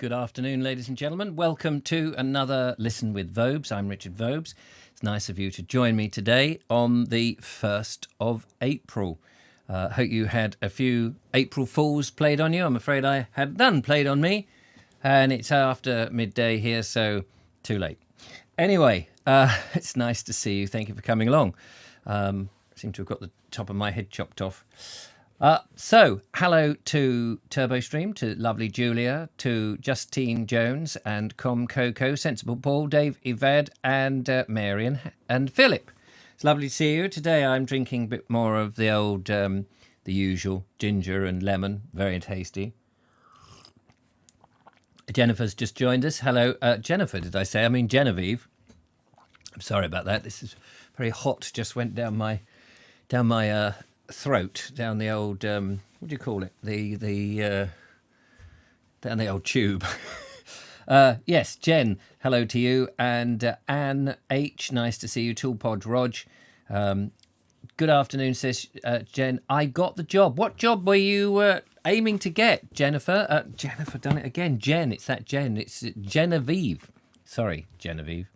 Good afternoon, ladies and gentlemen. Welcome to another Listen with Vobes. I'm Richard Vobes. It's nice of you to join me today on the 1st of April. Hope you had a few April Fools played on you. I'm afraid I had none played on me. And it's after midday here, so too late. Anyway, it's nice to see you. Thank you for coming along. I seem to have got the top of my head chopped off. So, hello to TurboStream, to lovely Julia, to Justine Jones and Com Coco, Sensible Paul, Dave Yvad and Marion and Philip. It's lovely to see you. Today I'm drinking a bit more of the old, the usual ginger and lemon. Very tasty. Jennifer's just joined us. Hello, Jennifer, did I say? I mean Genevieve. I'm sorry about that. This is very hot. Just went down my throat, down the old what do you call it? The down the old tube. Yes, Jen, hello to you, and Anne H, nice to see you. Toolpod Rog, good afternoon, says Jen. I got the job. What job were you aiming to get, Jennifer? Jennifer, done it again. Jen, it's that Jen. It's Genevieve. Sorry, Genevieve.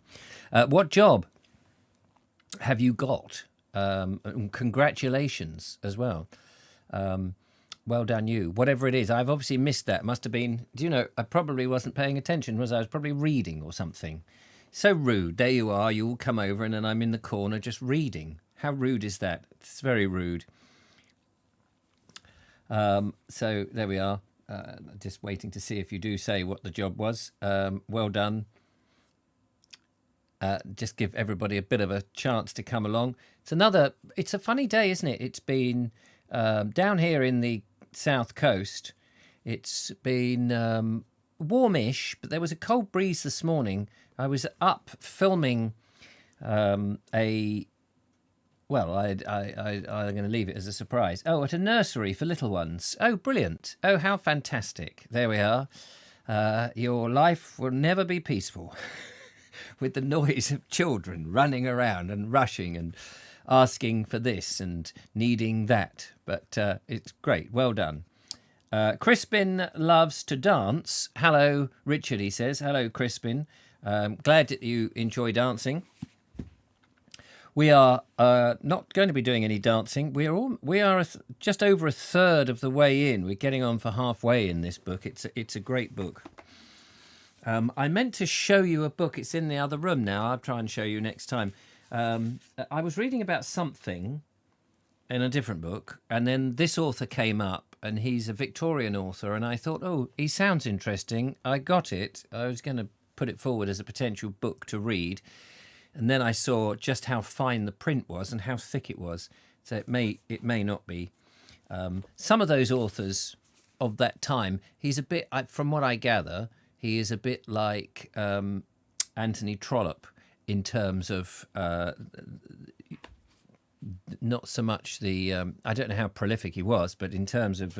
What job have you got? Congratulations as well. Well done you. Whatever it is, I've obviously missed that. Must have been, do you know, I probably wasn't paying attention, was I? I was probably reading or something. So rude. There you are. You all come over and then I'm in the corner just reading. How rude is that? It's very rude. So there we are. Just waiting to see if you do say what the job was. Well done. Just give everybody a bit of a chance to come along. It's a funny day, isn't it? It's been down here in the south coast. It's been warmish, but there was a cold breeze this morning. I was up filming I'm going to leave it as a surprise. Oh, at a nursery for little ones. Oh, brilliant. Oh, how fantastic. There we are. Your life will never be peaceful. With the noise of children running around and rushing and asking for this and needing that. But it's great. Well done. Crispin loves to dance. Hello, Richard, he says. Hello, Crispin. Glad that you enjoy dancing. We are not going to be doing any dancing. We are just over a third of the way in. We're getting on for halfway in this book. It's a great book. I meant to show you a book. It's in the other room now. I'll try and show you next time. I was reading about something in a different book, and then this author came up, and he's a Victorian author, and I thought, oh, he sounds interesting. I got it. I was going to put it forward as a potential book to read, and then I saw just how fine the print was and how thick it was. So it may not be. Some of those authors of that time, he's a bit, from what I gather, he is a bit like Anthony Trollope in terms of not so much the... I don't know how prolific he was, but in terms of,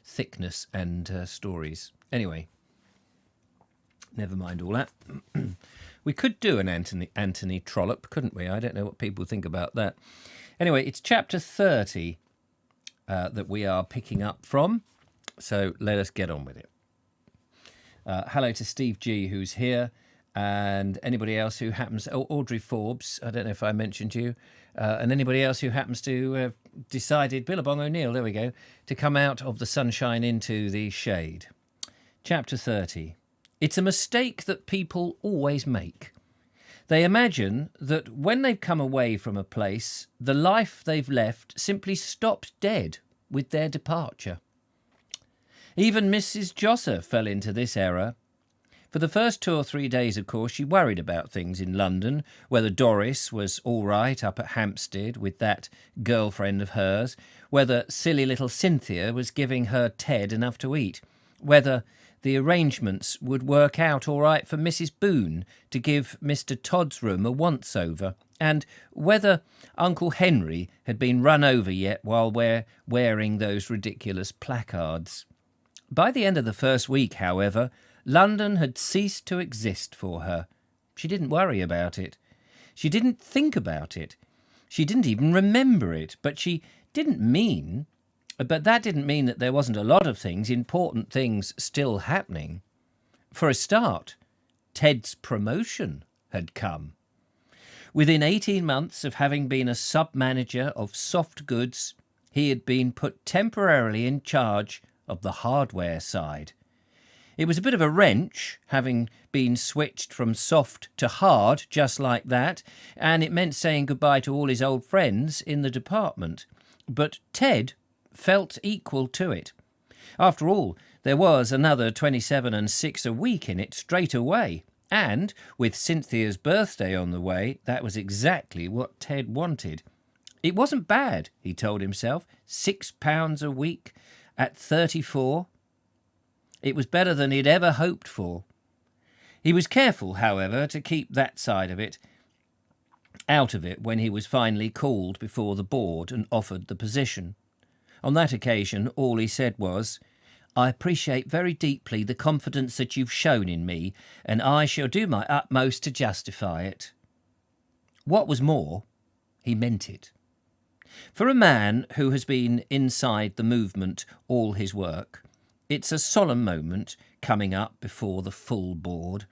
thickness and stories. Anyway, never mind all that. We could do an Anthony Trollope, couldn't we? I don't know what people think about that. Anyway, it's chapter 30 that we are picking up from, so let us get on with it. Hello to Steve G, who's here, and anybody else who happens... Oh, Audrey Forbes, I don't know if I mentioned you, and anybody else who happens to have decided, Billabong O'Neill, there we go, to come out of the sunshine into the shade. Chapter 30. It's a mistake that people always make. They imagine that when they've come away from a place, the life they've left simply stopped dead with their departure. Even Mrs. Josser fell into this error. For the first 2 or 3 days, of course, she worried about things in London, whether Doris was all right up at Hampstead with that girlfriend of hers, whether silly little Cynthia was giving her Ted enough to eat, whether the arrangements would work out all right for Mrs. Boone to give Mr. Todd's room a once-over, and whether Uncle Henry had been run over yet while wearing those ridiculous placards. By the end of the first week, however, London had ceased to exist for her. She didn't worry about it. She didn't think about it. She didn't even remember it, but she didn't mean But that didn't mean that there wasn't a lot of things, important things still happening. For a start, Ted's promotion had come. Within 18 months of having been a sub-manager of soft goods, he had been put temporarily in charge of the hardware side. It was a bit of a wrench, having been switched from soft to hard just like that, and it meant saying goodbye to all his old friends in the department. But Ted felt equal to it. After all, there was another 27 and 6 a week in it straight away, and with Cynthia's birthday on the way, that was exactly what Ted wanted. It wasn't bad, he told himself, £6 a week at 34. It was better than he'd ever hoped for. He was careful, however, to keep that side of it out of it when he was finally called before the board and offered the position. On that occasion, all he said was, "I appreciate very deeply the confidence that you've shown in me, and I shall do my utmost to justify it." What was more, he meant it. For a man who has been inside the movement all his work, it's a solemn moment coming up before the full board,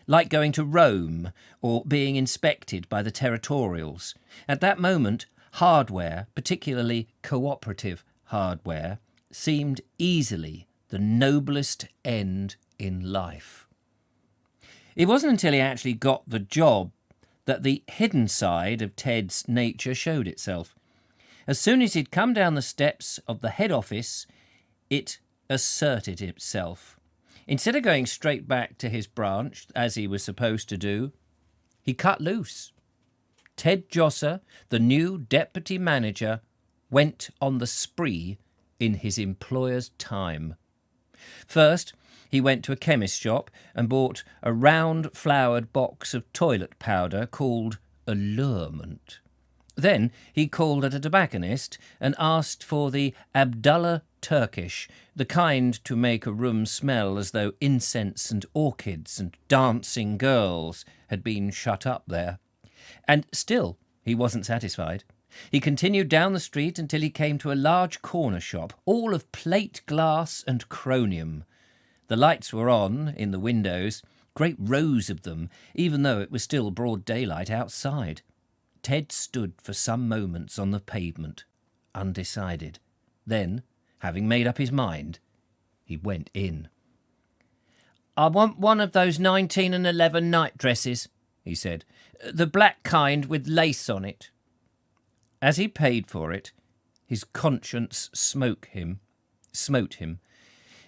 like going to Rome or being inspected by the territorials. At that moment, hardware, particularly cooperative hardware, seemed easily the noblest end in life. It wasn't until he actually got the job that the hidden side of Ted's nature showed itself. As soon as he'd come down the steps of the head office, it asserted itself. Instead of going straight back to his branch, as he was supposed to do, he cut loose. Ted Josser, the new deputy manager, went on the spree in his employer's time. First, he went to a chemist shop and bought a round flowered box of toilet powder called Allurement. Then he called at a tobacconist and asked for the Abdullah Turkish, the kind to make a room smell as though incense and orchids and dancing girls had been shut up there. And still he wasn't satisfied. He continued down the street until he came to a large corner shop, all of plate glass and chromium. The lights were on in the windows, great rows of them, even though it was still broad daylight outside. Ted stood for some moments on the pavement, undecided. Then, having made up his mind, he went in. "I want one of those 19 and 11 night dresses," he said. "The black kind with lace on it." As he paid for it, his conscience smote him.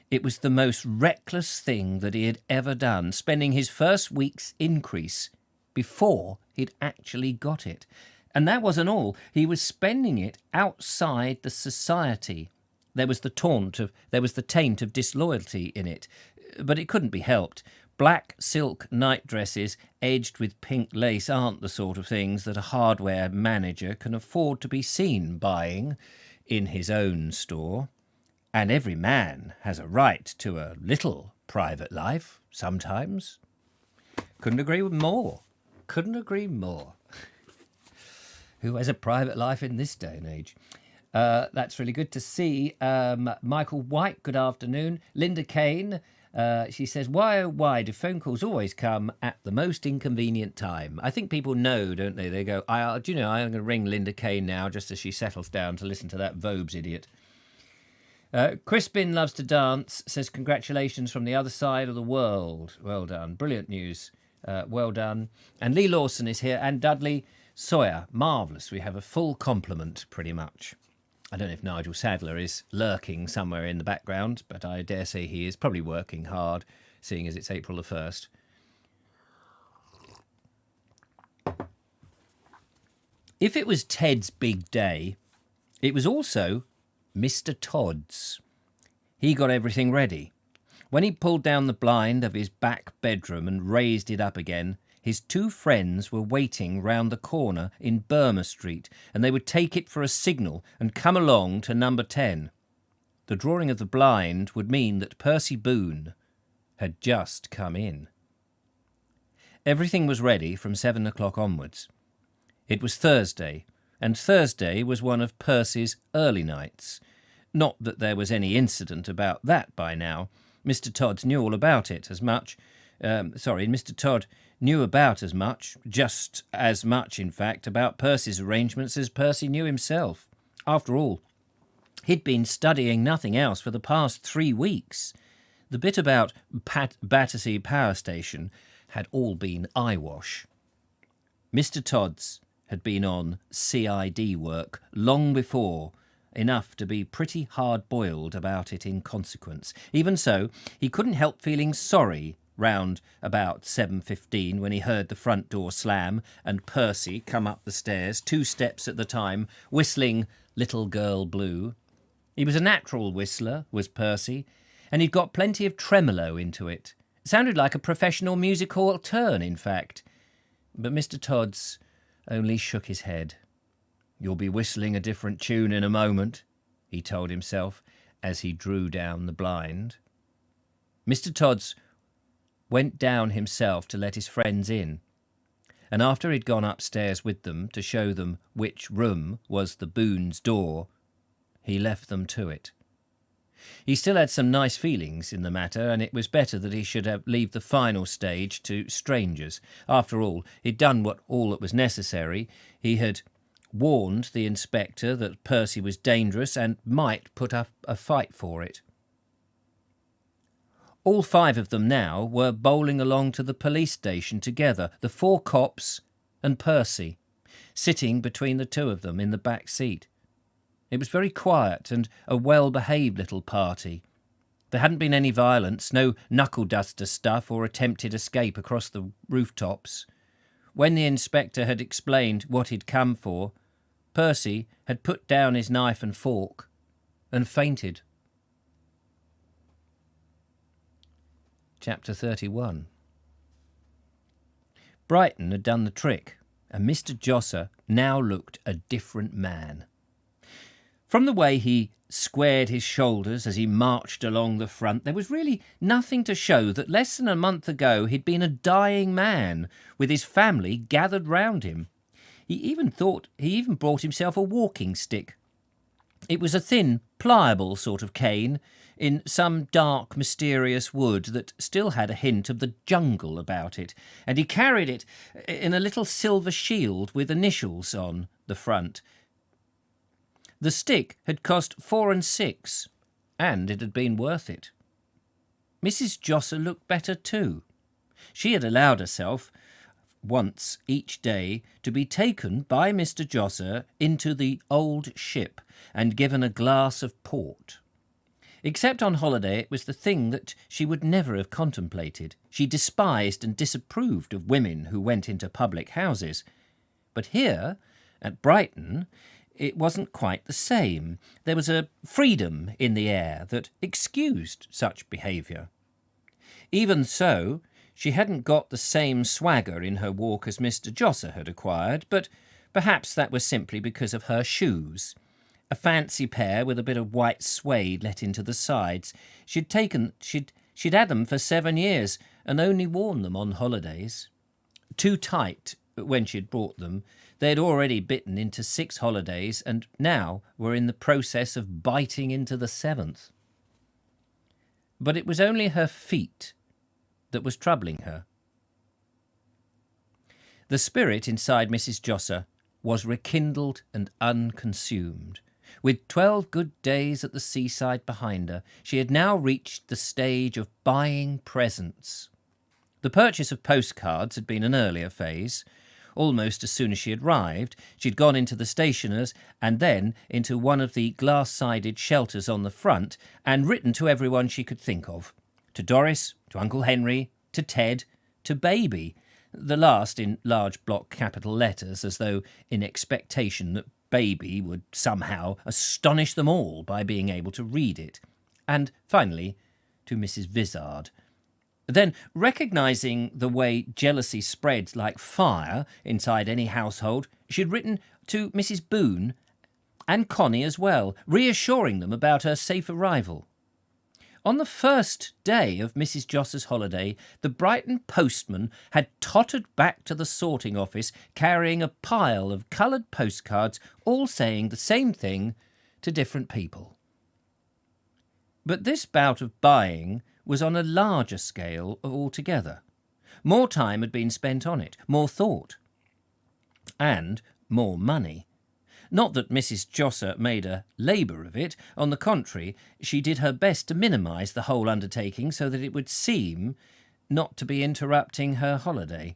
It was the most reckless thing that he had ever done, spending his first week's increase before he'd actually got it. And that wasn't all. He was spending it outside the society. There was the taint of disloyalty in it, but it couldn't be helped. Black silk nightdresses edged with pink lace aren't the sort of things that a hardware manager can afford to be seen buying in his own store. And every man has a right to a little private life, sometimes. Couldn't agree more. Who has a private life in this day and age? That's really good to see. Michael White, good afternoon. Linda Kane, she says, why, oh, why do phone calls always come at the most inconvenient time? I think people know, don't they? They go, I'm going to ring Linda Kane now just as she settles down to listen to that Vobes idiot. Crispin loves to dance, says, congratulations from the other side of the world. Well done. Brilliant news. Well done. And Lee Lawson is here, and Dudley Sawyer. Marvellous. We have a full complement, pretty much. I don't know if Nigel Sadler is lurking somewhere in the background, but I dare say he is probably working hard, seeing as it's April the 1st. If it was Ted's big day, it was also Mr. Todd's. He got everything ready. When he pulled down the blind of his back bedroom and raised it up again, his two friends were waiting round the corner in Burma Street, and they would take it for a signal and come along to number 10. The drawing of the blind would mean that Percy Boone had just come in. Everything was ready from 7 o'clock onwards. It was Thursday, and Thursday was one of Percy's early nights. Not that there was any incident about that by now. Mr. Todd knew all about it as much. Mr. Todd knew about as much, just as much, in fact, about Percy's arrangements as Percy knew himself. After all, he'd been studying nothing else for the past 3 weeks. The bit about Battersea Power Station had all been eyewash. Mr. Todd's had been on CID work long before, enough to be pretty hard-boiled about it in consequence. Even so, he couldn't help feeling sorry round about 7:15 when he heard the front door slam and Percy come up the stairs, 2 steps at the time, whistling Little Girl Blue. He was a natural whistler, was Percy, and he'd got plenty of tremolo into it. It sounded like a professional music hall turn, in fact. But Mr. Todd's only shook his head. "You'll be whistling a different tune in a moment," he told himself as he drew down the blind. Mr. Todd's went down himself to let his friends in, and after he'd gone upstairs with them to show them which room was the Boone's door, he left them to it. He still had some nice feelings in the matter, and it was better that he should leave the final stage to strangers. After all, he'd done all that was necessary. He had warned the inspector that Percy was dangerous and might put up a fight for it. All 5 of them now were bowling along to the police station together, the 4 cops and Percy, sitting between the 2 of them in the back seat. It was very quiet and a well-behaved little party. There hadn't been any violence, no knuckle-duster stuff or attempted escape across the rooftops. When the inspector had explained what he'd come for, Percy had put down his knife and fork and fainted. Chapter 31. Brighton had done the trick, and Mr. Josser now looked a different man. From the way he squared his shoulders as he marched along the front, there was really nothing to show that less than a month ago he'd been a dying man, with his family gathered round him. He even brought himself a walking stick. It was a thin, pliable sort of cane in some dark, mysterious wood that still had a hint of the jungle about it, and he carried it in a little silver shield with initials on the front. The stick had cost 4 and 6, and it had been worth it. Mrs. Josser looked better too. She had allowed herself once each day to be taken by Mr. Josser into the old ship and given a glass of port. Except on holiday, it was the thing that she would never have contemplated. She despised and disapproved of women who went into public houses. But here, at Brighton, it wasn't quite the same. There was a freedom in the air that excused such behaviour. Even so, she hadn't got the same swagger in her walk as Mr. Josser had acquired, but perhaps that was simply because of her shoes. A fancy pair with a bit of white suede let into the sides. She'd had them for 7 years and only worn them on holidays. Too tight when she'd bought them. They'd already bitten into 6 holidays and now were in the process of biting into the 7th. But it was only her feet that was troubling her. The spirit inside Mrs. Josser was rekindled and unconsumed. With 12 good days at the seaside behind her, she had now reached the stage of buying presents. The purchase of postcards had been an earlier phase. Almost as soon as she had arrived, she'd gone into the stationer's and then into one of the glass-sided shelters on the front and written to everyone she could think of. To Doris, to Uncle Henry, to Ted, to Baby, the last in large block capital letters, as though in expectation that Baby would somehow astonish them all by being able to read it. And finally, to Mrs. Vizard. Then, recognising the way jealousy spreads like fire inside any household, she'd written to Mrs. Boone and Connie as well, reassuring them about her safe arrival. On the first day of Mrs. Josser's holiday, the Brighton postman had tottered back to the sorting office carrying a pile of coloured postcards, all saying the same thing to different people. But this bout of buying was on a larger scale altogether. More time had been spent on it, more thought, and more money. Not that Mrs. Josser made a labour of it. On the contrary, she did her best to minimise the whole undertaking so that it would seem not to be interrupting her holiday.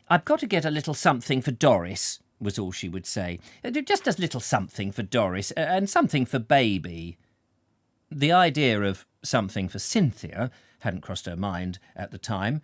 "I've got to get a little something for Doris," was all she would say. "Just a little something for Doris, and something for baby." The idea of something for Cynthia hadn't crossed her mind at the time.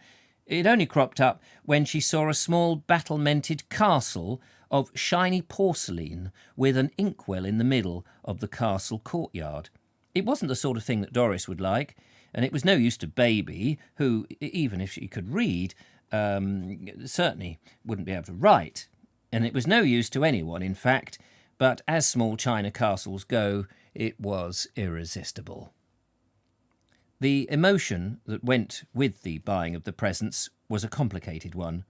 It only cropped up when she saw a small battlemented castle of shiny porcelain with an inkwell in the middle of the castle courtyard. It wasn't the sort of thing that Doris would like, and it was no use to baby, who, even if she could read, certainly wouldn't be able to write. And it was no use to anyone, in fact, but as small china castles go, it was irresistible. The emotion that went with the buying of the presents was a complicated one.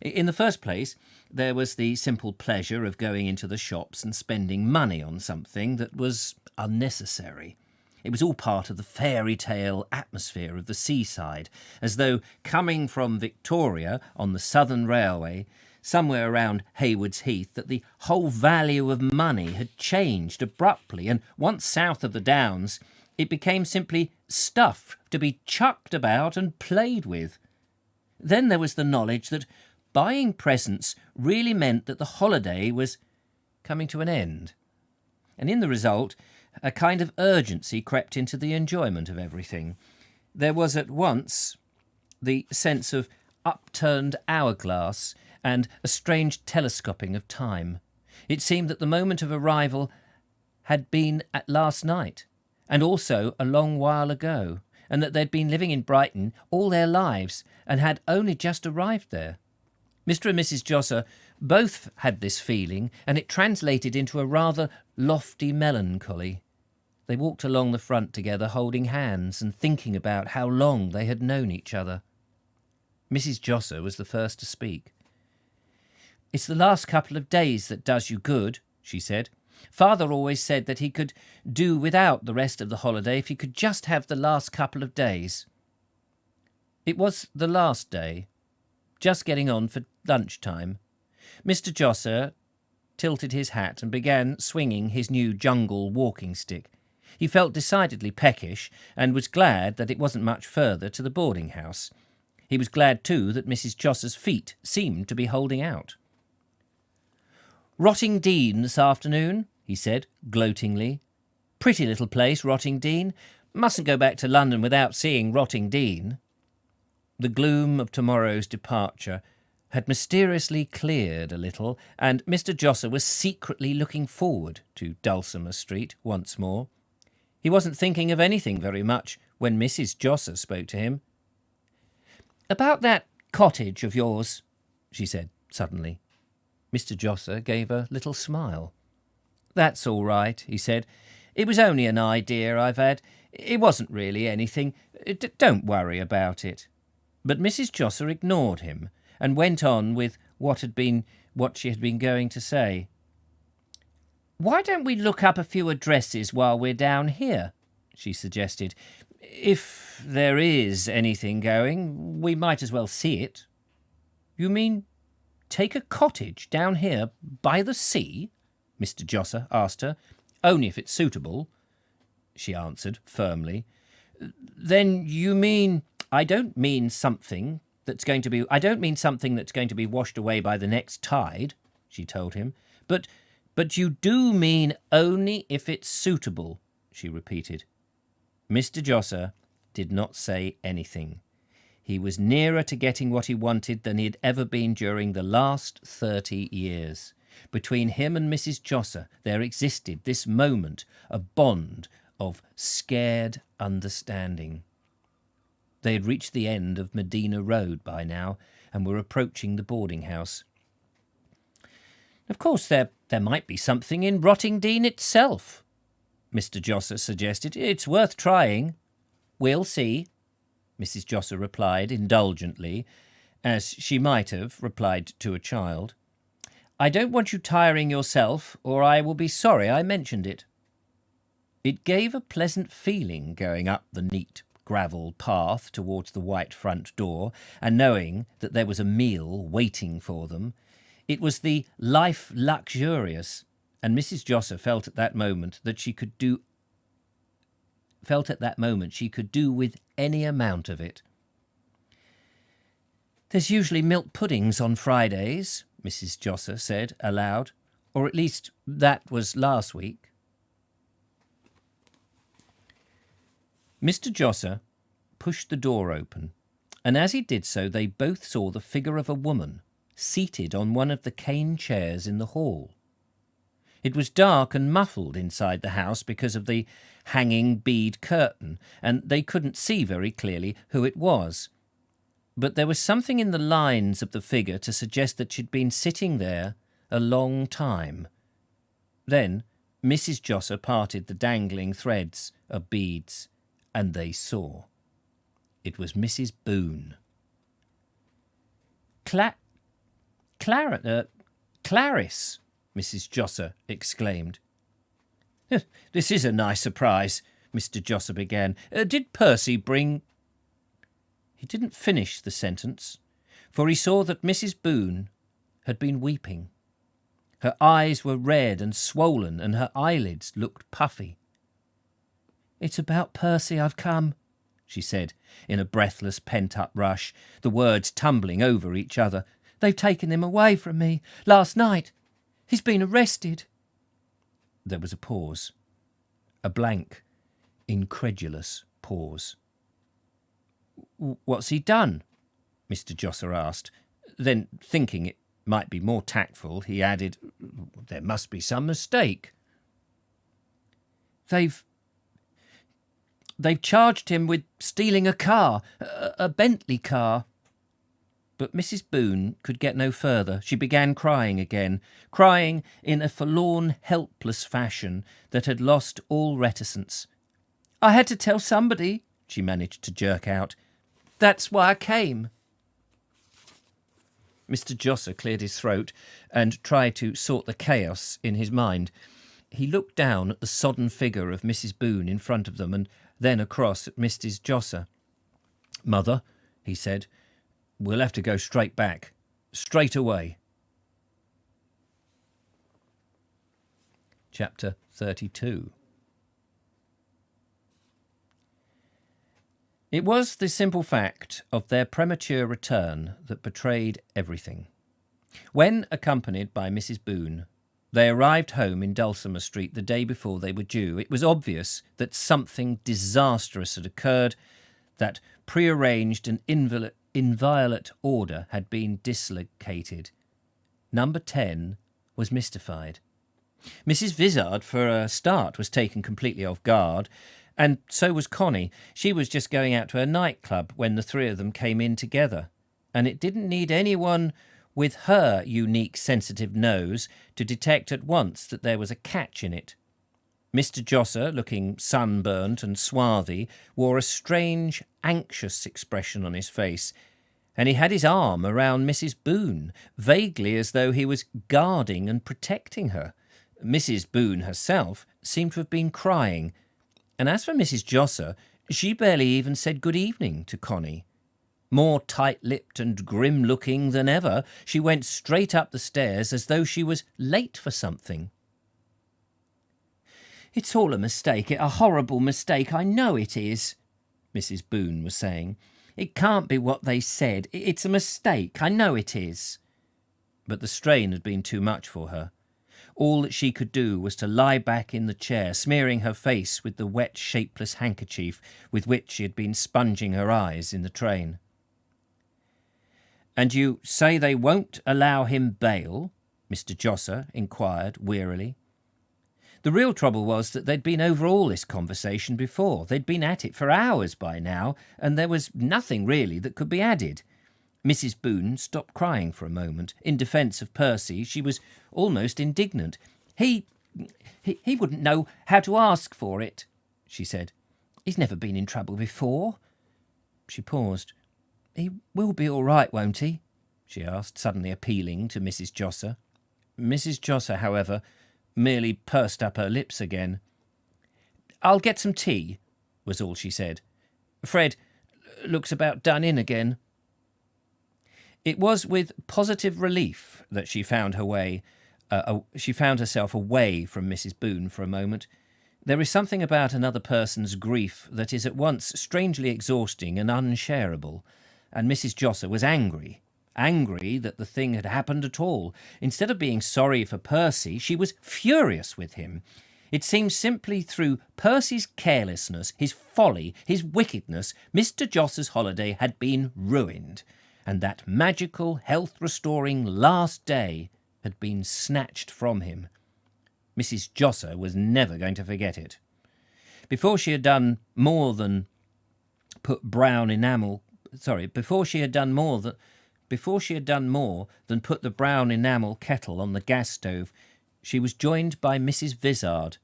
In the first place, there was the simple pleasure of going into the shops and spending money on something that was unnecessary. It was all part of the fairy tale atmosphere of the seaside, as though coming from Victoria on the Southern Railway, somewhere around Haywards Heath, that the whole value of money had changed abruptly, and once south of the Downs, it became simply stuff to be chucked about and played with. Then there was the knowledge that buying presents really meant that the holiday was coming to an end. And in the result, a kind of urgency crept into the enjoyment of everything. There was at once the sense of upturned hourglass and a strange telescoping of time. It seemed that the moment of arrival had been at last night, and also a long while ago, and that they'd been living in Brighton all their lives and had only just arrived there. Mr. and Mrs. Josser both had this feeling, and it translated into a rather lofty melancholy. They walked along the front together, holding hands and thinking about how long they had known each other. Mrs. Josser was the first to speak. "It's the last couple of days that does you good," she said. "Father always said that he could do without the rest of the holiday if he could just have the last couple of days." It was the last day, just getting on for lunchtime. Mr. Josser tilted his hat and began swinging his new jungle walking stick. He felt decidedly peckish and was glad that it wasn't much further to the boarding house. He was glad, too, that Mrs. Josser's feet seemed to be holding out. "Rottingdean this afternoon," he said, gloatingly. "Pretty little place, Rottingdean. Mustn't go back to London without seeing Rottingdean." The gloom of tomorrow's departure had mysteriously cleared a little, and Mr. Josser was secretly looking forward to Dulcimer Street once more. He wasn't thinking of anything very much when Mrs. Josser spoke to him. "About that cottage of yours," she said suddenly. Mr. Josser gave a little smile. "That's all right," he said. "It was only an idea I've had. It wasn't really anything. Don't worry about it." But Mrs. Josser ignored him and went on with what she had been going to say. "Why don't we look up a few addresses while we're down here?" she suggested. "If there is anything going, we might as well see it." "You mean take a cottage down here by the sea?" Mr. Josser asked her. "Only if it's suitable," she answered firmly. "Then you mean—" I don't mean something that's going to be washed away by the next tide," she told him. But you do mean only if it's suitable," she repeated. Mr. Josser did not say anything. He was nearer to getting what he wanted than he had ever been during the last 30 years. Between him and Mrs. Josser there existed this moment a bond of scared understanding. They had reached the end of Medina Road by now and were approaching the boarding house. "Of course there might be something in Rottingdean itself," Mr. Josser suggested. "It's worth trying." "We'll see," Mrs. Josser replied indulgently, as she might have replied to a child. "I don't want you tiring yourself, or I will be sorry I mentioned it." It gave a pleasant feeling going up the neat gravel path towards the white front door, and knowing that there was a meal waiting for them. It was the life luxurious, and Mrs. Josser felt at that moment she could do with any amount of it. "There's usually milk puddings on Fridays," Mrs. Josser said aloud, "or at least that was last week." Mr. Josser pushed the door open, and as he did so they both saw the figure of a woman seated on one of the cane chairs in the hall. It was dark and muffled inside the house because of the hanging bead curtain, and they couldn't see very clearly who it was. But there was something in the lines of the figure to suggest that she'd been sitting there a long time. Then Mrs. Josser parted the dangling threads of beads, and they saw. It was Mrs. Boone. Clarice, Mrs. Josser exclaimed. "This is a nice surprise," Mr. Josser began. "Did Percy bring—" He didn't finish the sentence, for he saw that Mrs. Boone had been weeping. Her eyes were red and swollen, and her eyelids looked puffy. "It's about Percy I've come," she said, in a breathless, pent-up rush, the words tumbling over each other. "They've taken him away from me last night. He's been arrested." There was a pause. A blank, incredulous pause. "What's he done?" Mr. Josser asked. Then, thinking it might be more tactful, he added, "There must be some mistake." They've charged him with stealing a car, a Bentley car." But Mrs. Boone could get no further. She began crying again, crying in a forlorn, helpless fashion that had lost all reticence. "I had to tell somebody," she managed to jerk out. "That's why I came." Mr. Josser cleared his throat and tried to sort the chaos in his mind. He looked down at the sodden figure of Mrs. Boone in front of them and then across at Mrs. Josser. "Mother," he said, "we'll have to go straight back. Straight away." Chapter 32. It was the simple fact of their premature return that betrayed everything. When, accompanied by Mrs. Boone, they arrived home in Dulcimer Street the day before they were due, it was obvious that something disastrous had occurred, that prearranged and inviolate order had been dislocated. Number 10 was mystified. Mrs. Vizard, for a start, was taken completely off guard, and so was Connie. She was just going out to a nightclub when the three of them came in together, and it didn't need anyone with her unique sensitive nose to detect at once that there was a catch in it. Mr. Josser, looking sunburnt and swarthy, wore a strange, anxious expression on his face, and he had his arm around Mrs. Boone, vaguely as though he was guarding and protecting her. Mrs. Boone herself seemed to have been crying, and as for Mrs. Josser, she barely even said good evening to Connie. More tight-lipped and grim-looking than ever, she went straight up the stairs as though she was late for something. "It's all a mistake, a horrible mistake, I know it is," Mrs. Boone was saying. "It can't be what they said. It's a mistake, I know it is." But the strain had been too much for her. All that she could do was to lie back in the chair, smearing her face with the wet, shapeless handkerchief with which she had been sponging her eyes in the train. "And you say they won't allow him bail?" Mr. Josser inquired wearily. The real trouble was that they'd been over all this conversation before. They'd been at it for hours by now, and there was nothing really that could be added. Mrs. Boone stopped crying for a moment. In defence of Percy, she was almost indignant. He wouldn't know how to ask for it," she said. "He's never been in trouble before." She paused. "He will be all right, won't he?" she asked, suddenly appealing to Mrs. Josser. Mrs. Josser, however, merely pursed up her lips again. I'll get some tea, was all she said. Fred looks about done in again. It was with positive relief that she found herself away from Mrs. Boone for a moment. There is something about another person's grief that is at once strangely exhausting and unshareable, and Mrs. Josser was angry that the thing had happened at all. Instead of being sorry for Percy, she was furious with him. It seemed simply through Percy's carelessness, his folly, his wickedness, Mr. Josser's holiday had been ruined, and that magical, health-restoring last day had been snatched from him. Mrs. Josser was never going to forget it. Before she had done more than put the brown enamel kettle on the gas stove, she was joined by Mrs. Vizard.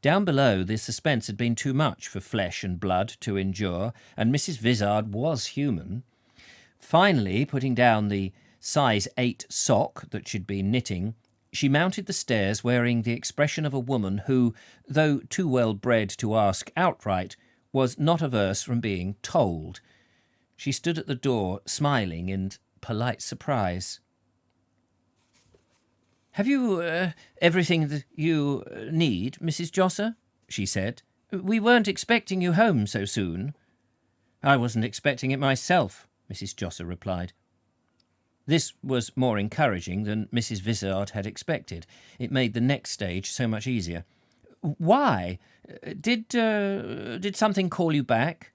Down below, the suspense had been too much for flesh and blood to endure, and Mrs. Vizard was human. Finally, putting down the size 8 sock that she'd been knitting, she mounted the stairs wearing the expression of a woman who, though too well bred to ask outright, was not averse from being told. She stood at the door, smiling in polite surprise. "Have you everything that you need, Mrs. Josser?" she said. "We weren't expecting you home so soon." "I wasn't expecting it myself," Mrs. Josser replied. This was more encouraging than Mrs. Vizard had expected. It made the next stage so much easier. "Why? Did something call you back?"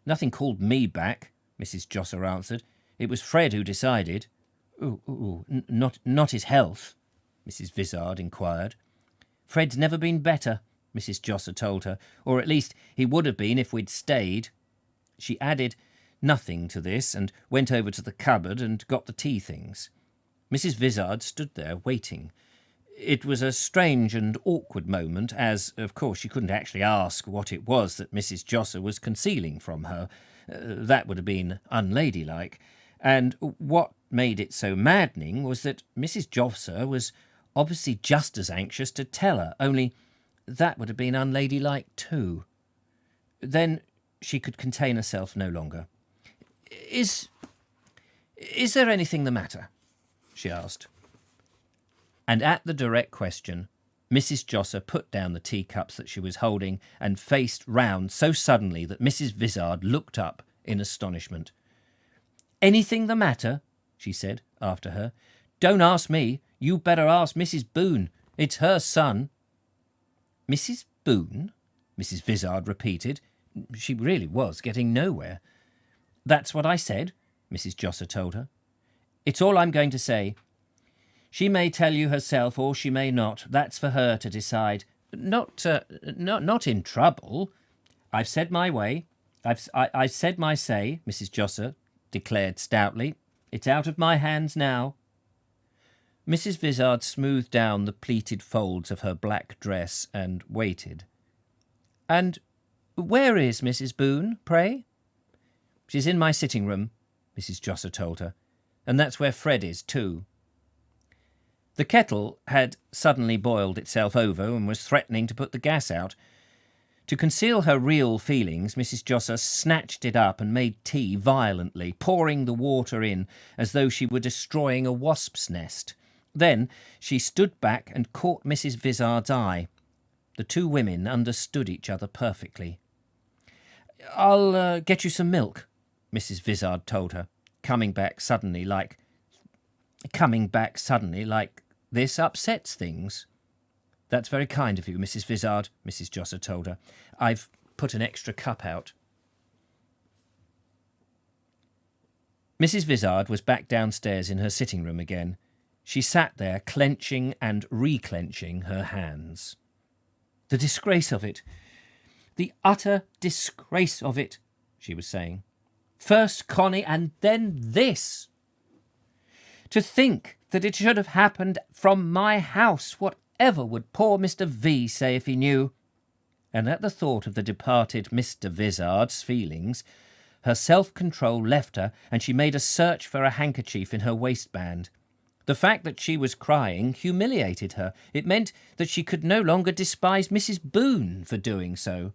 "Nothing called me back," Mrs. Josser answered. "It was Fred who decided." Not his health?" Mrs. Vizard inquired. "Fred's never been better," Mrs. Josser told her, "or at least he would have been if we'd stayed." She added nothing to this and went over to the cupboard and got the tea things. Mrs. Vizard stood there waiting. It was a strange and awkward moment, as, of course, she couldn't actually ask what it was that Mrs. Josser was concealing from her. That would have been unladylike. And what made it so maddening was that Mrs. Josser was obviously just as anxious to tell her, only that would have been unladylike too. Then she could contain herself no longer. Is there anything the matter?" she asked. And at the direct question, Mrs. Josser put down the teacups that she was holding and faced round so suddenly that Mrs. Vizard looked up in astonishment. "Anything the matter?" she said after her. "Don't ask me. You better ask Mrs. Boone. It's her son." "Mrs. Boone?" Mrs. Vizard repeated. She really was getting nowhere. "That's what I said," Mrs. Josser told her. "It's all I'm going to say. She may tell you herself, or she may not. That's for her to decide. Not in trouble. I've said my way. I've said my say," Mrs. Josser declared stoutly. "It's out of my hands now." Mrs. Vizard smoothed down the pleated folds of her black dress and waited. "And where is Mrs. Boone, pray?" "She's in my sitting room," Mrs. Josser told her. "And that's where Fred is, too." The kettle had suddenly boiled itself over and was threatening to put the gas out. To conceal her real feelings, Mrs. Josser snatched it up and made tea violently, pouring the water in as though she were destroying a wasp's nest. Then she stood back and caught Mrs. Vizard's eye. The two women understood each other perfectly. "I'll get you some milk," Mrs. Vizard told her, coming back suddenly like this upsets things. "That's very kind of you, Mrs. Vizard," Mrs. Josser told her. "I've put an extra cup out." Mrs. Vizard was back downstairs in her sitting room again. She sat there, clenching and reclenching her hands. "The disgrace of it! The utter disgrace of it!" she was saying. "First Connie, and then this! To think that it should have happened from my house! Whatever would poor Mr. V say if he knew?" And at the thought of the departed Mr. Vizard's feelings, her self-control left her, and she made a search for a handkerchief in her waistband. The fact that she was crying humiliated her. It meant that she could no longer despise Mrs. Boone for doing so.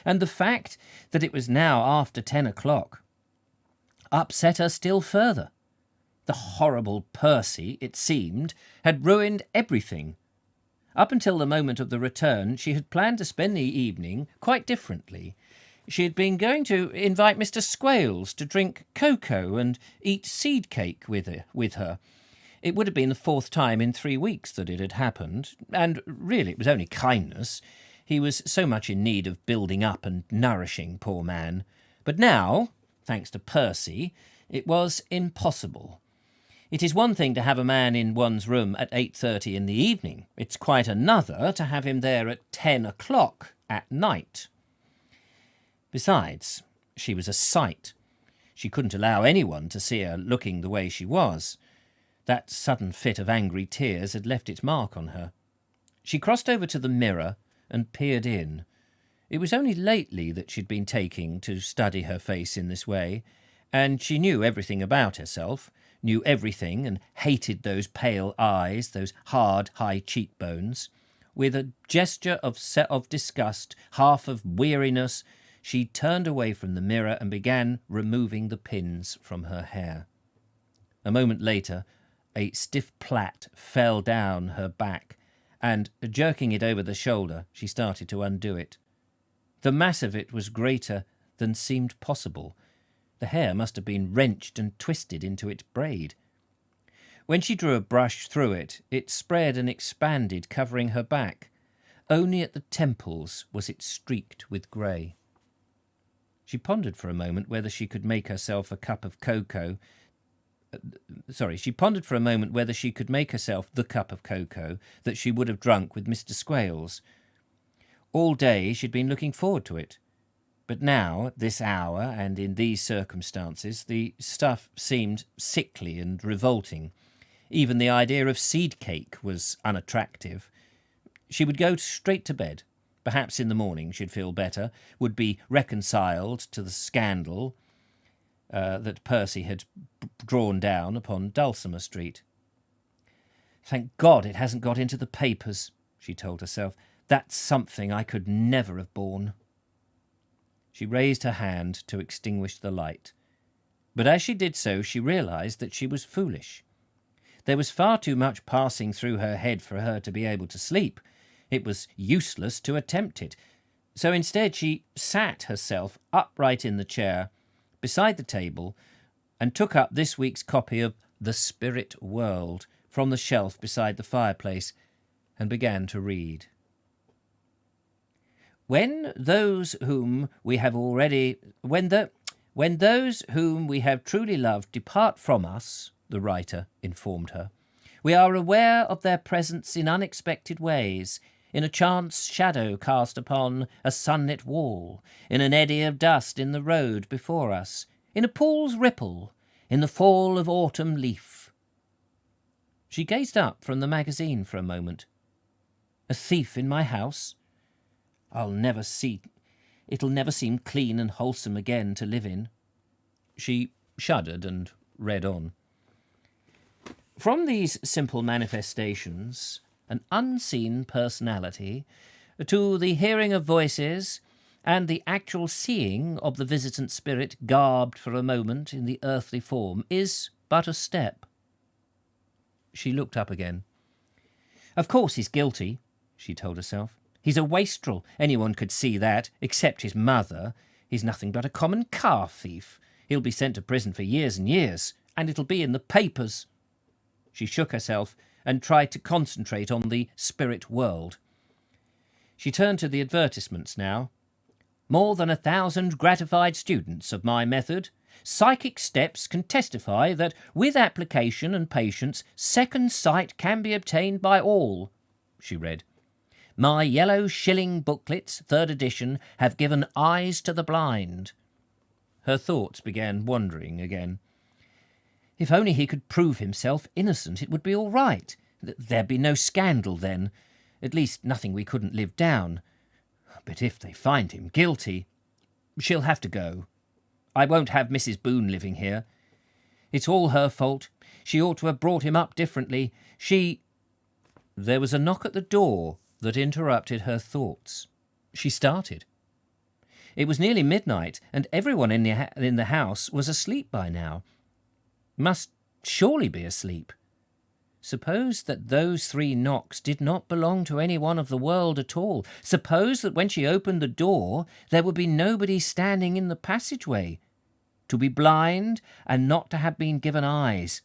And the fact that it was now after 10 o'clock upset her still further. The horrible Percy, it seemed, had ruined everything. Up until the moment of the return, she had planned to spend the evening quite differently. She had been going to invite Mr. Squales to drink cocoa and eat seed cake with her. It would have been the 4th time in 3 weeks that it had happened, and really it was only kindness. He was so much in need of building up and nourishing, poor man. But now, thanks to Percy, it was impossible. It is one thing to have a man in one's room at 8:30 in the evening. It's quite another to have him there at 10 o'clock at night. Besides, she was a sight. She couldn't allow anyone to see her looking the way she was. That sudden fit of angry tears had left its mark on her. She crossed over to the mirror and peered in. It was only lately that she'd been taking to study her face in this way, and she knew everything about herself, knew everything and hated those pale eyes, those hard, high cheekbones. With a gesture of disgust, half of weariness, she turned away from the mirror and began removing the pins from her hair. A moment later, a stiff plait fell down her back, and, jerking it over the shoulder, she started to undo it. The mass of it was greater than seemed possible. The hair must have been wrenched and twisted into its braid. When she drew a brush through it, it spread and expanded, covering her back. Only at the temples was it streaked with grey. She pondered for a moment whether she could make herself a cup of cocoa. She pondered for a moment whether she could make herself the cup of cocoa that she would have drunk with Mr. Squales. All day she'd been looking forward to it. But now, at this hour and in these circumstances, the stuff seemed sickly and revolting. Even the idea of seed cake was unattractive. She would go straight to bed. Perhaps in the morning she'd feel better, would be reconciled to the scandal that Percy had drawn down upon Dulcimer Street. "Thank God it hasn't got into the papers," she told herself. "That's something I could never have borne." She raised her hand to extinguish the light. But as she did so, she realized that she was foolish. There was far too much passing through her head for her to be able to sleep. It was useless to attempt it. So instead she sat herself upright in the chair beside the table and took up this week's copy of The Spirit World from the shelf beside the fireplace and began to read. When those whom we have truly loved depart from us, the writer informed her, we are aware of their presence in unexpected ways, in a chance shadow cast upon a sunlit wall, in an eddy of dust in the road before us, in a pool's ripple, in the fall of autumn leaf. She gazed up from the magazine for a moment. A thief in my house? It'll never seem clean and wholesome again to live in. She shuddered and read on. From these simple manifestations, an unseen personality, to the hearing of voices and the actual seeing of the visitant spirit garbed for a moment in the earthly form, is but a step. She looked up again. Of course he's guilty, she told herself. He's a wastrel. Anyone could see that, except his mother. He's nothing but a common car thief. He'll be sent to prison for years and years, and it'll be in the papers. She shook herself and tried to concentrate on the spirit world. She turned to the advertisements now. More than 1,000 gratified students of my method. Psychic Steps can testify that with application and patience, second sight can be obtained by all, she read. My yellow shilling booklets, 3rd edition, have given eyes to the blind. Her thoughts began wandering again. If only he could prove himself innocent, it would be all right. There'd be no scandal then. At least nothing we couldn't live down. But if they find him guilty, she'll have to go. I won't have Mrs. Boone living here. It's all her fault. She ought to have brought him up differently. There was a knock at the door that interrupted her thoughts. She started. It was nearly midnight, and everyone in the house was asleep by now. Must surely be asleep. Suppose that those 3 knocks did not belong to any one of the world at all. Suppose that when she opened the door, there would be nobody standing in the passageway. To be blind and not to have been given eyes.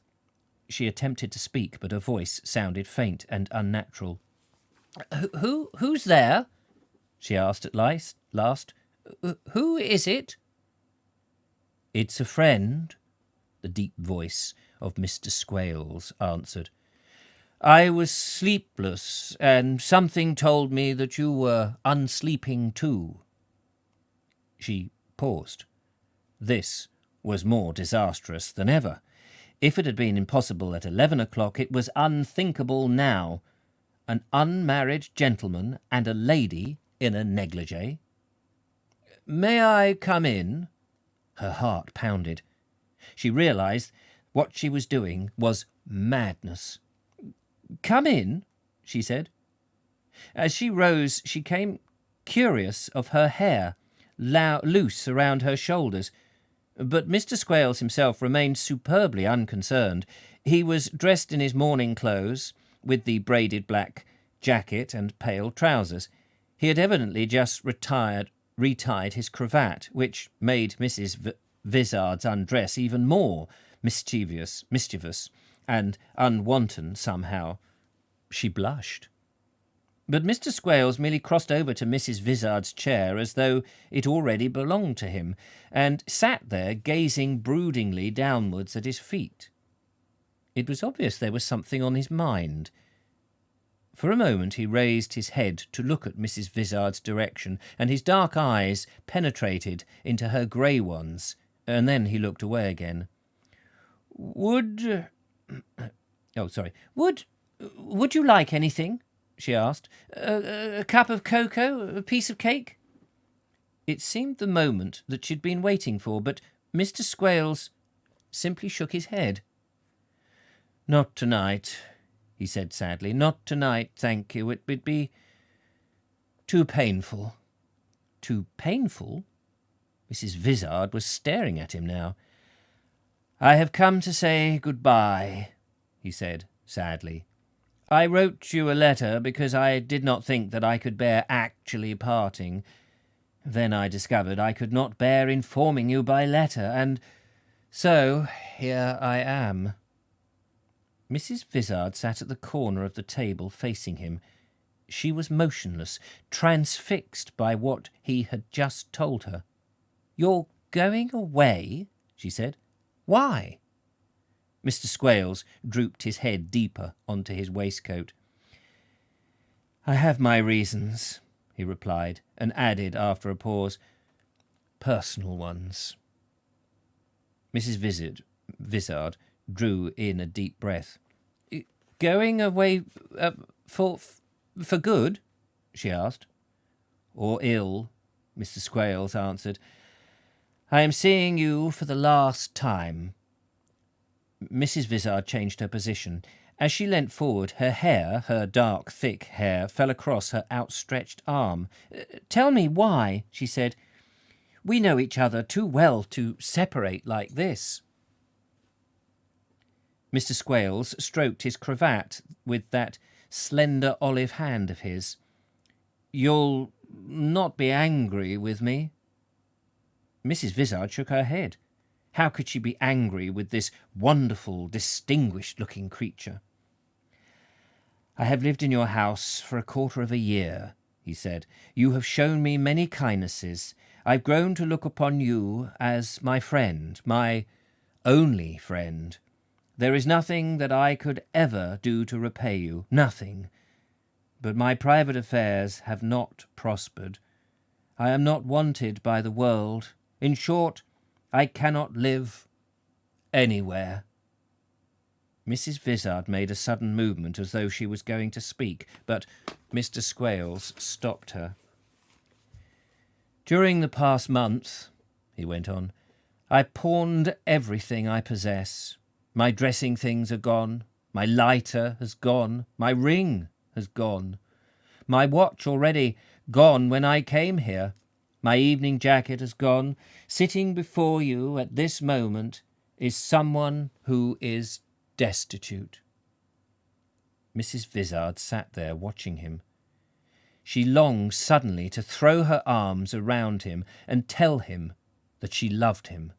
She attempted to speak, but her voice sounded faint and unnatural. Who's there? She asked at last. Who is it? It's a friend, the deep voice of Mr. Squales answered. I was sleepless, and something told me that you were unsleeping too. She paused. This was more disastrous than ever. If it had been impossible at 11 o'clock, it was unthinkable now. An unmarried gentleman and a lady in a negligee. May I come in? Her heart pounded. She realized what she was doing was madness. Come in, she said. As she rose, she came curious of her hair, loose around her shoulders. But Mr. Squales himself remained superbly unconcerned. He was dressed in his morning clothes, with the braided black jacket and pale trousers. He had evidently just retied his cravat, which made Mrs. Vizard's undress even more mischievous, and unwanton somehow. She blushed. But Mr. Squales merely crossed over to Mrs. Vizard's chair as though it already belonged to him, and sat there gazing broodingly downwards at his feet. It was obvious there was something on his mind. For a moment he raised his head to look at Mrs. Vizard's direction, and his dark eyes penetrated into her grey ones, and then he looked away again. Would you like anything? She asked. A cup of cocoa? A piece of cake? It seemed the moment that she'd been waiting for, but Mr. Squales simply shook his head. Not tonight, he said sadly. Not tonight, thank you. It would be too painful. Too painful? Mrs. Vizard was staring at him now. I have come to say goodbye, he said sadly. I wrote you a letter because I did not think that I could bear actually parting. Then I discovered I could not bear informing you by letter, and so here I am. Mrs. Vizard sat at the corner of the table facing him. She was motionless, transfixed by what he had just told her. You're going away? She said. Why? Mr. Squales drooped his head deeper onto his waistcoat. I have my reasons, he replied, and added after a pause, personal ones. Mrs. Vizard drew in a deep breath. Going away for good? She asked. Or ill, Mr. Squales answered. I am seeing you for the last time. Mrs. Vizard changed her position. As she leant forward, her hair, her dark, thick hair, fell across her outstretched arm. Tell me why, she said. We know each other too well to separate like this. Mr. Squales stroked his cravat with that slender olive hand of his. You'll not be angry with me? Mrs. Vizard shook her head. How could she be angry with this wonderful, distinguished-looking creature? I have lived in your house for 1/4 year, he said. You have shown me many kindnesses. I've grown to look upon you as my friend, my only friend. There is nothing that I could ever do to repay you, nothing. But my private affairs have not prospered. I am not wanted by the world. In short, I cannot live anywhere. Mrs. Vizard made a sudden movement as though she was going to speak, but Mr. Squales stopped her. During the past month, he went on, I pawned everything I possess. My dressing things are gone. My lighter has gone. My ring has gone. My watch already gone when I came here. My evening jacket has gone. Sitting before you at this moment is someone who is destitute. Mrs. Vizard sat there watching him. She longed suddenly to throw her arms around him and tell him that she loved him,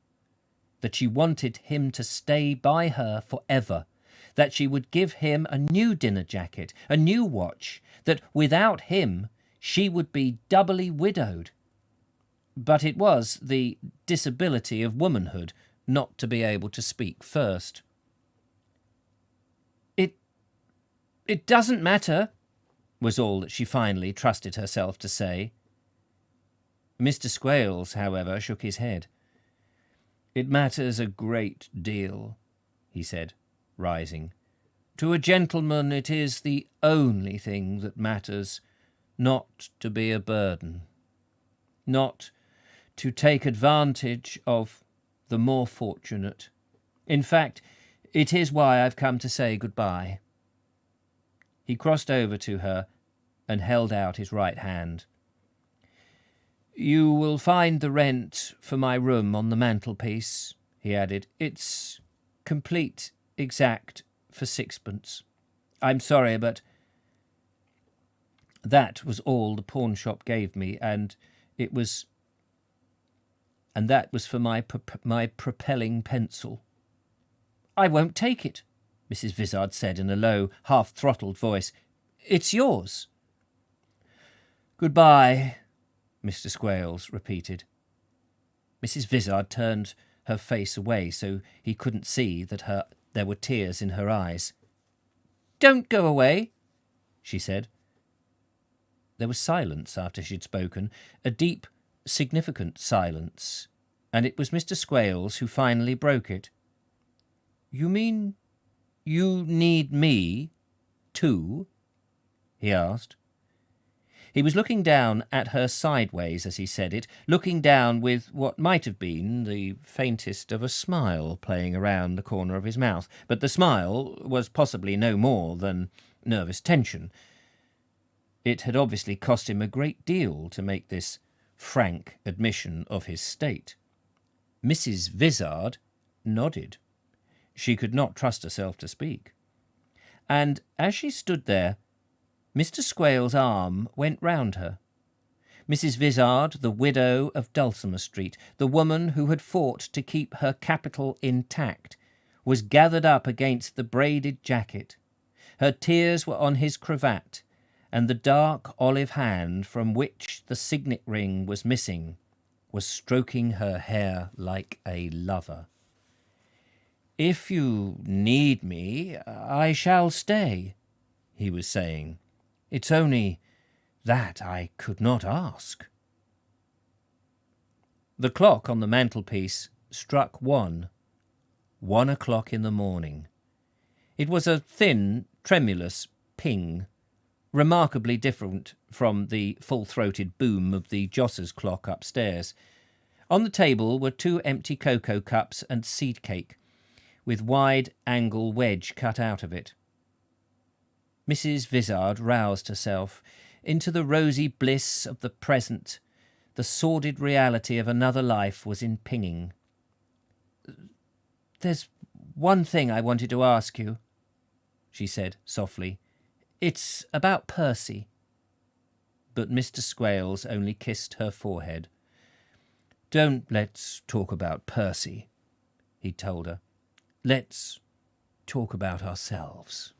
that she wanted him to stay by her forever, that she would give him a new dinner jacket, a new watch, that without him she would be doubly widowed. But it was the disability of womanhood not to be able to speak first. It doesn't matter, was all that she finally trusted herself to say. Mr. Squales, however, shook his head. It matters a great deal, he said, rising. To a gentleman it is the only thing that matters, not to be a burden, not to take advantage of the more fortunate. In fact, it is why I've come to say goodbye. He crossed over to her and held out his right hand. You will find the rent for my room on the mantelpiece, he added. It's complete, exact, for 6pence. I'm sorry, but that was all the pawnshop gave me, and that was for my propelling pencil. I won't take it, Mrs. Vizard said in a low, half-throttled voice. It's yours. Goodbye, Mr. Squales repeated. Mrs. Vizard turned her face away so he couldn't see that there were tears in her eyes. Don't go away, she said. There was silence after she'd spoken, a deep, significant silence, and it was Mr. Squales who finally broke it. You mean you need me, too? He asked. He was looking down at her sideways as he said it, looking down with what might have been the faintest of a smile playing around the corner of his mouth, but the smile was possibly no more than nervous tension. It had obviously cost him a great deal to make this frank admission of his state. Mrs. Vizard nodded. She could not trust herself to speak. And as she stood there, Mr. Squales' arm went round her. Mrs. Vizard, the widow of Dulcimer Street, the woman who had fought to keep her capital intact, was gathered up against the braided jacket. Her tears were on his cravat, and the dark olive hand from which the signet ring was missing was stroking her hair like a lover. If you need me, I shall stay, he was saying. It's only that I could not ask. The clock on the mantelpiece struck 1 o'clock in the morning. It was a thin, tremulous ping, remarkably different from the full-throated boom of the Josser's clock upstairs. On the table were 2 empty cocoa cups and seed cake, with wide-angle wedge cut out of it. Mrs. Vizard roused herself into the rosy bliss of the present. The sordid reality of another life was in pinging. There's one thing I wanted to ask you, she said softly. It's about Percy. But Mr. Squales only kissed her forehead. Don't let's talk about Percy, he told her. Let's talk about ourselves.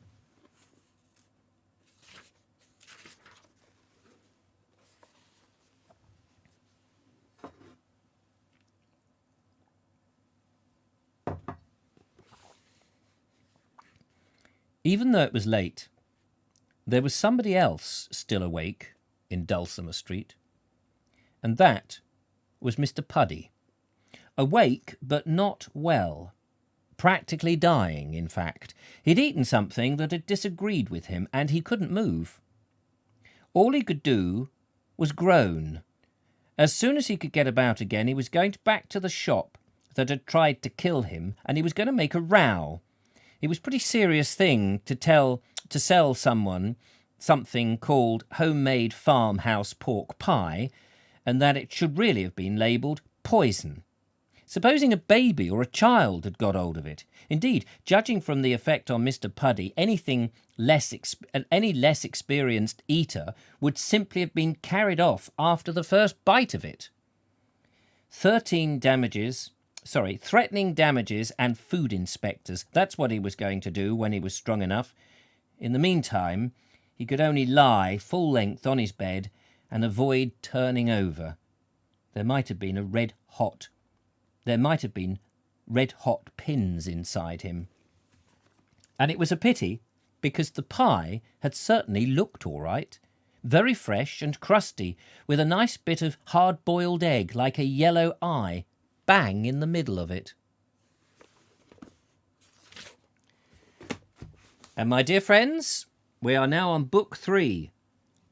Even though it was late, there was somebody else still awake in Dulcimer Street, and that was Mr. Puddy. Awake, but not well. Practically dying, in fact. He'd eaten something that had disagreed with him, and he couldn't move. All he could do was groan. As soon as he could get about again, he was going back to the shop that had tried to kill him, and he was going to make a row. It was a pretty serious thing to sell someone something called homemade farmhouse pork pie, and that it should really have been labelled poison. Supposing a baby or a child had got hold of it. Indeed, judging from the effect on Mr. Puddy, any less experienced eater would simply have been carried off after the first bite of it. Threatening damages and food inspectors. That's what he was going to do when he was strong enough. In the meantime, he could only lie full length on his bed and avoid turning over. There might have been red hot pins inside him. And it was a pity, because the pie had certainly looked all right. Very fresh and crusty, with a nice bit of hard-boiled egg like a yellow eye, bang in the middle of it. And my dear friends, we are now on book 3,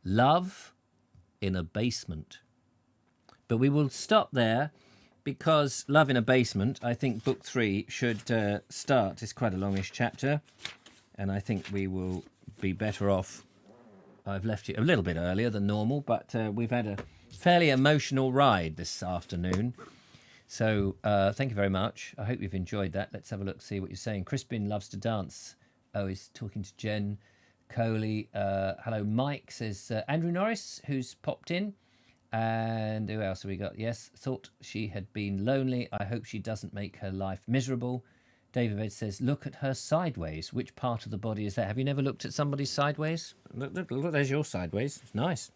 Love in a Basement. But we will stop there, because Love in a Basement, I think book 3 should start. It's quite a longish chapter, and I think we will be better off. I've left you a little bit earlier than normal, but we've had a fairly emotional ride this afternoon. So thank you very much. I hope you've enjoyed that. Let's have a look, see what you're saying. Crispin loves to dance. Oh, he's talking to Jen Coley. Hello, Mike, says Andrew Norris, who's popped in. And who else have we got? Yes, thought she had been lonely. I hope she doesn't make her life miserable. David Ed says, look at her sideways. Which part of the body is that? Have you never looked at somebody sideways? Look, there's your sideways. It's nice.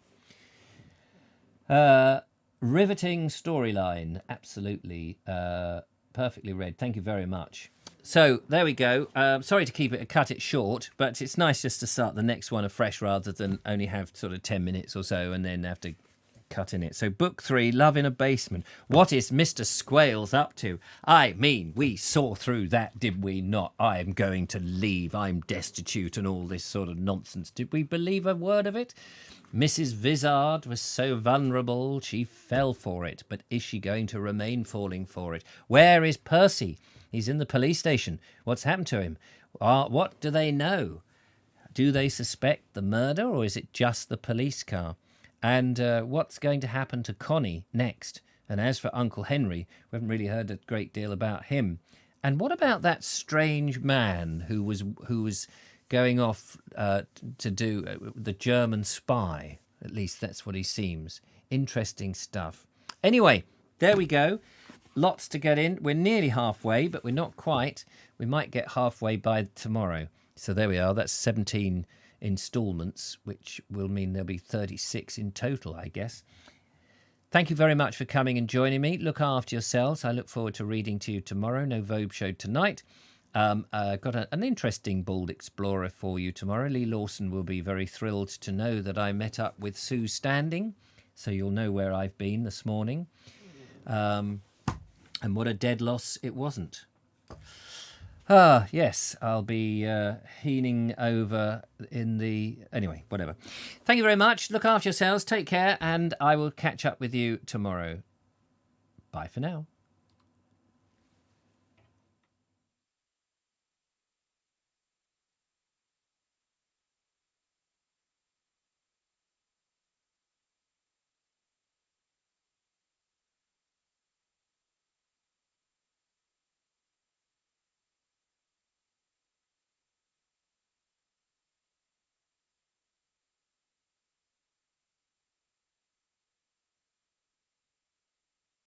Riveting storyline. Absolutely. Perfectly read. Thank you very much. So there we go. Sorry to cut it short, but it's nice just to start the next one afresh rather than only have sort of 10 minutes or so and then have to cut in it. So book 3, Love in a Basement. What is Mr. Squales up to? I mean, we saw through that, did we not? I am going to leave. I'm destitute and all this sort of nonsense. Did we believe a word of it? Mrs. Vizard was so vulnerable, she fell for it. But is she going to remain falling for it? Where is Percy? He's in the police station. What's happened to him? What do they know? Do they suspect the murder, or is it just the police car? And what's going to happen to Connie next? And as for Uncle Henry, we haven't really heard a great deal about him. And what about that strange man who was going off to do the German spy? At least that's what he seems. Interesting stuff. Anyway, there we go. Lots to get in. We're nearly halfway, but we're not quite. We might get halfway by tomorrow. So there we are. That's 17 instalments, which will mean there'll be 36 in total, I guess. Thank you very much for coming and joining me. Look after yourselves. I look forward to reading to you tomorrow. No Vobes show tonight. Got an interesting Bald Explorer for you tomorrow. Lee Lawson will be very thrilled to know that I met up with Sue Standing, so you'll know where I've been this morning. And what a dead loss it wasn't. Yes, I'll be heening over in the... Anyway, whatever. Thank you very much. Look after yourselves. Take care, and I will catch up with you tomorrow. Bye for now.